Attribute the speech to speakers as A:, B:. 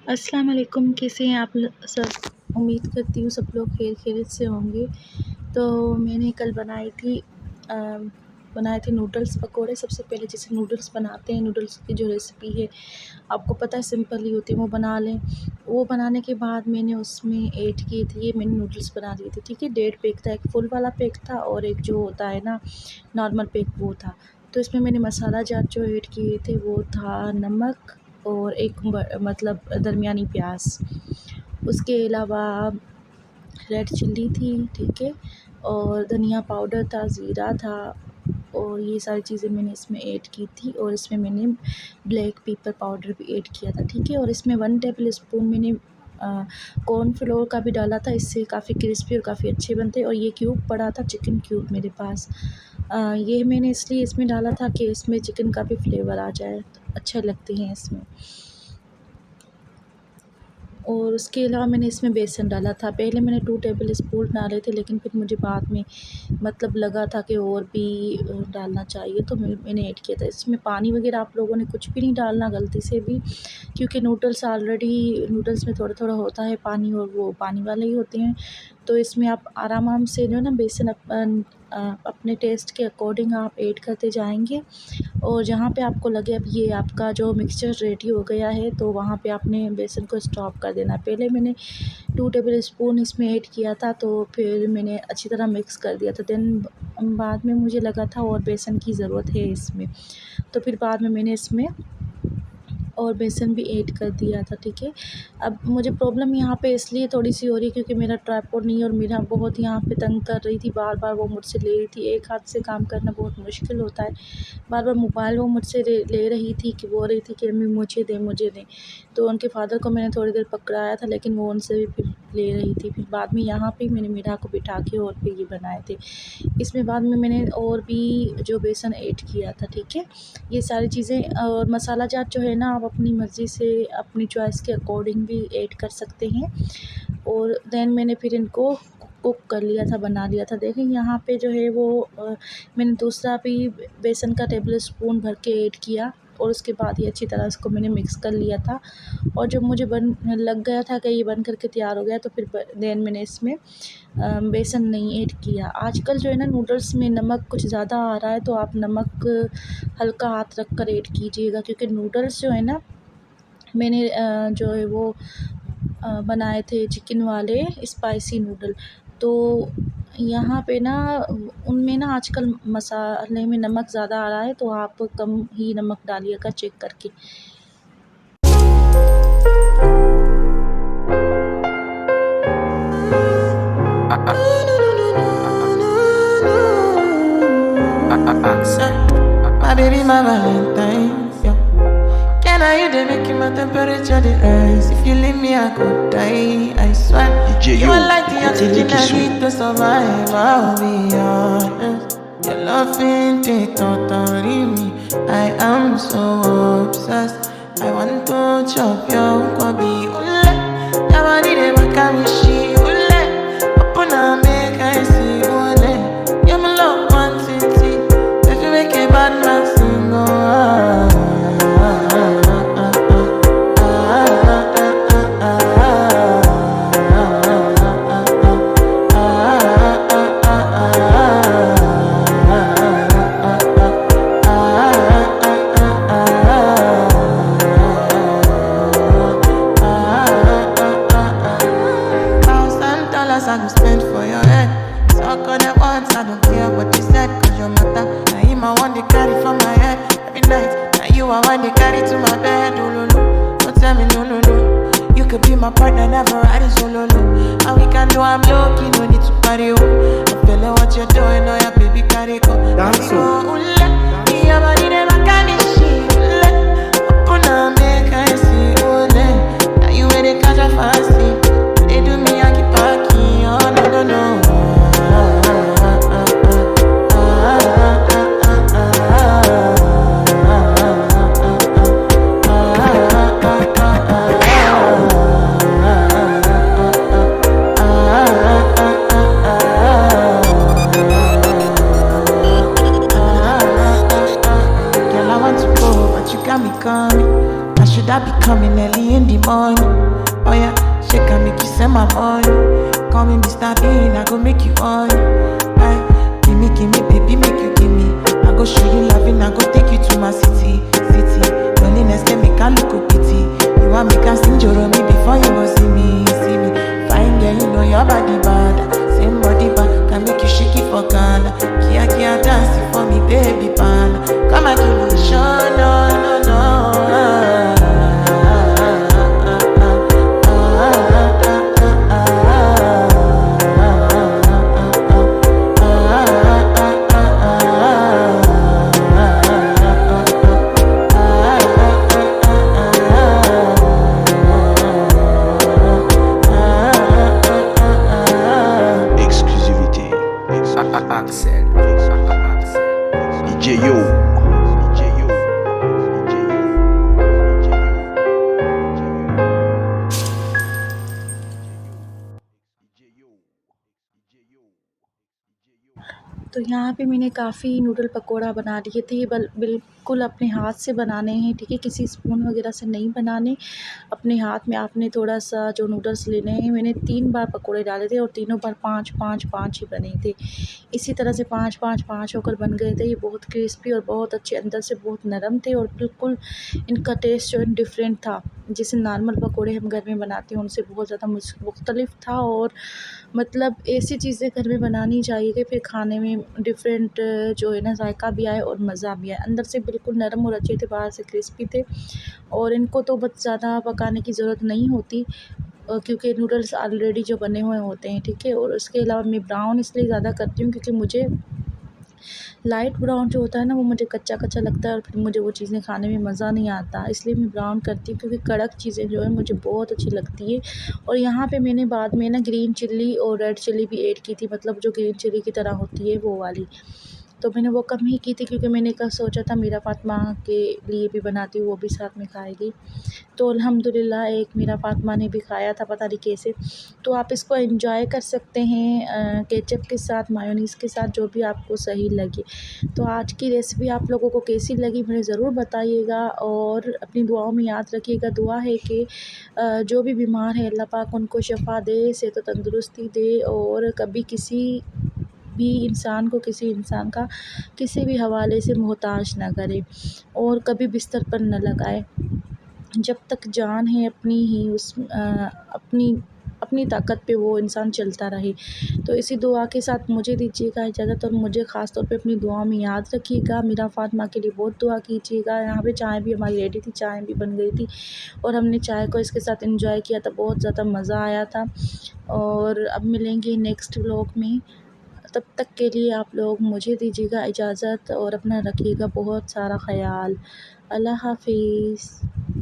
A: अस्सलाम वालेकुम, कैसे हैं आप सब। उम्मीद करती हूँ सब लोग खैरियत से होंगे। तो मैंने कल बनाए थे नूडल्स पकोड़े। सबसे पहले जैसे नूडल्स बनाते हैं, नूडल्स की जो रेसिपी है आपको पता है सिंपल ही होती है, वो बना लें। वो बनाने के बाद मैंने उसमें ऐड किए थे, ये मैंने नूडल्स बना दिए थे, ठीक है। 1.5 पैक था, एक फुल वाला पैक था और एक जो होता है ना नॉर्मल पैक, वो था। तो इसमें मैंने मसाला जार जो ऐड किए थे वो था नमक और एक मतलब दरमियानी प्याज। उसके अलावा रेड चिल्ली थी, ठीक है, और धनिया पाउडर था, ज़ीरा था, और ये सारी चीज़ें मैंने इसमें ऐड की थी। और इसमें मैंने ब्लैक पेपर पाउडर भी ऐड किया था, ठीक है। और इसमें 1 टेबल स्पून मैंने कॉर्नफ्लोर का भी डाला था, इससे काफ़ी क्रिस्पी और काफ़ी अच्छे बनते। और ये क्यूब पड़ा था, चिकन क्यूब मेरे पास। ये मैंने इसलिए इसमें डाला था कि इसमें चिकन का भी फ्लेवर आ जाए, अच्छे लगते हैं इसमें। और उसके अलावा मैंने इसमें बेसन डाला था। पहले मैंने 2 टेबल स्पून डाले थे, लेकिन फिर मुझे बाद में मतलब लगा था कि और भी डालना चाहिए, तो मैंने ऐड किया था। इसमें पानी वगैरह आप लोगों ने कुछ भी नहीं डालना गलती से भी, क्योंकि नूडल्स में थोड़ा-थोड़ा होता है पानी, और वो पानी वाले ही होते हैं। तो इसमें आप आराम-आराम से जो है ना बेसन अपने टेस्ट के अकॉर्डिंग आप ऐड करते जाएँगे। और जहाँ पे आपको लगे अब ये आपका जो मिक्सचर रेडी हो गया है, तो वहाँ पे आपने बेसन को स्टॉप कर देना। पहले मैंने 2 टेबल स्पून इसमें ऐड किया था, तो फिर मैंने अच्छी तरह मिक्स कर दिया था। देन बाद में मुझे लगा था और बेसन की ज़रूरत है इसमें, तो फिर बाद में मैंने इसमें और बेसन भी ऐड कर दिया था, ठीक है। अब मुझे प्रॉब्लम यहाँ पे इसलिए थोड़ी-सी हो रही है क्योंकि मेरा ट्राइपॉड नहीं है, और मेरा बहुत यहाँ पे तंग कर रही थी, बार-बार वो मुझसे ले रही थी। एक हाथ से काम करना बहुत मुश्किल होता है। बार-बार मोबाइल वो मुझसे ले रही थी, कि बोल रही थी कि अम्मी मुझे दें, मुझे दें। तो उनके फ़ादर को मैंने थोड़ी देर पकड़ाया था, लेकिन वो उनसे भी फिर ले रही थी। फिर बाद में यहाँ पे मैंने मीरा को बिठा के और फिर ये बनाए थे। इसमें बाद में मैंने और भी जो बेसन ऐड किया था, ठीक है। ये सारी चीज़ें और मसाला जात जो है ना, आप अपनी मर्ज़ी से अपनी चॉइस के अकॉर्डिंग भी ऐड कर सकते हैं। और देन मैंने फिर इनको कुक कर लिया था, बना लिया था। देखें यहाँ पे जो है वो मैंने दूसरा भी बेसन का टेबल स्पून भर के ऐड किया, और उसके बाद ये अच्छी तरह इसको मैंने मिक्स कर लिया था। और जब मुझे बन लग गया था कि ये बन करके तैयार हो गया, तो फिर देन मैंने इसमें बेसन नहीं ऐड किया। आजकल जो है ना नूडल्स में नमक कुछ ज़्यादा आ रहा है, तो आप नमक हल्का हाथ रख कर ऐड कीजिएगा, क्योंकि नूडल्स जो है ना मैंने जो है वो बनाए थे चिकन वाले स्पाइसी नूडल। तो यहाँ पे ना उनमें ना आजकल मसाले में नमक ज़्यादा आ रहा है, तो आप कम ही नमक डालिएगा चेक करके।
B: My baby, my Valentine, yeah. Can I you they make my temperature the rise? If you leave me, I could die. I swear.
C: DJ
B: You
C: Yo,
B: are like the
C: Kotele
B: oxygen I
C: Kisu.
B: need to survive. I'll be honest. Your love ain't it totally me. I am so obsessed. I want to chop your kwabi. Ule, your body they make a wishi. Ule, open and make I see. Ule, you my love one city. If you make a bad man sing, $1,000 I go spend for your head. Suck on it once, I don't care what you said, cause your matter. Now him I want to carry for my head every night. Now you I want to carry to my bed. Oh, no, no. Don't tell me no, no, no. You could be my partner, never riding solo, no. And we can do, I'm low-key, no need to party, oh. I feel like what you're doing, oh yeah, baby, carry go. Carry go, ule. Your body never can be shit, ule. Open up, make I see, ule. Now you ain't a catch a fancy. They do me, I keep packing, oh no, no, no. Girl, I want to go, but you got me coming. money. Oh yeah, shake and make you send my money. Call me Mr. Bean, I go make you money. Aye, give me, baby, make you give me. I go show you loving, I go take you to my city, city. Loneliness can make a look a pity. You want me can sing your me before you go see me, see me. Fine girl, you know your body bad. Same body bad, can make you shake it for Ghana. Kia Kia dancing for me, baby pan. Come and give me show, no, no, no.
C: Exclusivité. Axel. DJ Yo. DJ Yo.
A: तो यहाँ पे मैंने काफ़ी noodle pakora बना लिए थे। ये बिल्कुल अपने हाथ से बनाने हैं, ठीक है, किसी स्पून वगैरह से नहीं बनाने। अपने हाथ में आपने थोड़ा सा जो नूडल्स लेने हैं, मैंने 3 बार पकोड़े डाले थे और तीनों बार 5 ही बने थे। इसी तरह से 5 होकर बन गए थे। ये बहुत क्रिस्पी और बहुत अच्छे, अंदर से बहुत नरम थे और बिल्कुल इनका टेस्ट जो है डिफरेंट था। जैसे नॉर्मल पकोड़े हम घर में बनाते हैं उनसे बहुत ज़्यादा मुख्तलिफ था। और मतलब ऐसी चीज़ें घर में बनानी चाहिए कि फिर खाने में डिफरेंट जो है ना जायका भी आए और मज़ा भी आए। अंदर से बिल्कुल नरम और अच्छे थे, बाहर से क्रिस्पी थे। और इनको तो बहुत ज़्यादा पकाने की ज़रूरत नहीं होती क्योंकि नूडल्स ऑलरेडी जो बने हुए होते हैं, ठीक है। और उसके अलावा मैं ब्राउन इसलिए ज़्यादा करती हूँ क्योंकि मुझे लाइट ब्राउन जो होता है ना वो मुझे कच्चा लगता है और फिर मुझे वो चीज़ें खाने में मज़ा नहीं आता। इसलिए मैं ब्राउन करती हूँ क्योंकि कड़क चीज़ें जो है मुझे बहुत अच्छी लगती है। और यहाँ पे मैंने बाद में ना ग्रीन चिल्ली और रेड चिल्ली भी ऐड की थी, मतलब जो ग्रीन चिल्ली की तरह होती है वो वाली। तो मैंने वो कम ही की थी क्योंकि मैंने कल सोचा था मीरा फ़ातिमा के लिए भी बनाती हूँ, वो भी साथ में खाएगी। तो अल्हम्दुलिल्लाह एक मीरा फ़ातिमा ने भी खाया था, पता नहीं कैसे। तो आप इसको एंजॉय कर सकते हैं केचप के साथ, मायोनीज़ के साथ, जो भी आपको सही लगे। तो आज की रेसिपी आप लोगों को कैसी लगी मुझे ज़रूर बताइएगा और अपनी दुआओं में याद रखिएगा। दुआ है कि जो भी बीमार है अल्लाह पाक उनको शिफ़ा दे, सेहत व तंदुरुस्ती दे और कभी किसी भी इंसान को किसी इंसान का किसी भी हवाले से मोहताज ना करे और कभी बिस्तर पर न लगाए। जब तक जान है अपनी ही अपनी ताकत पे वो इंसान चलता रहे। तो इसी दुआ के साथ मुझे दीजिएगा इजाज़त और मुझे ख़ास तौर पे अपनी दुआओं में याद रखिएगा। मीरा फ़ातिमा के लिए बहुत दुआ कीजिएगा। यहाँ पे चाय भी हमारी रेडी थी, चाय भी बन गई थी और हमने चाय को इसके साथ एंजॉय किया था, बहुत ज़्यादा मज़ा आया था। और अब मिलेंगे नेक्स्ट व्लॉग में, तब तक के लिए आप लोग मुझे दीजिएगा इजाज़त और अपना रखिएगा बहुत सारा ख़याल। अल्लाह हाफ़िज़।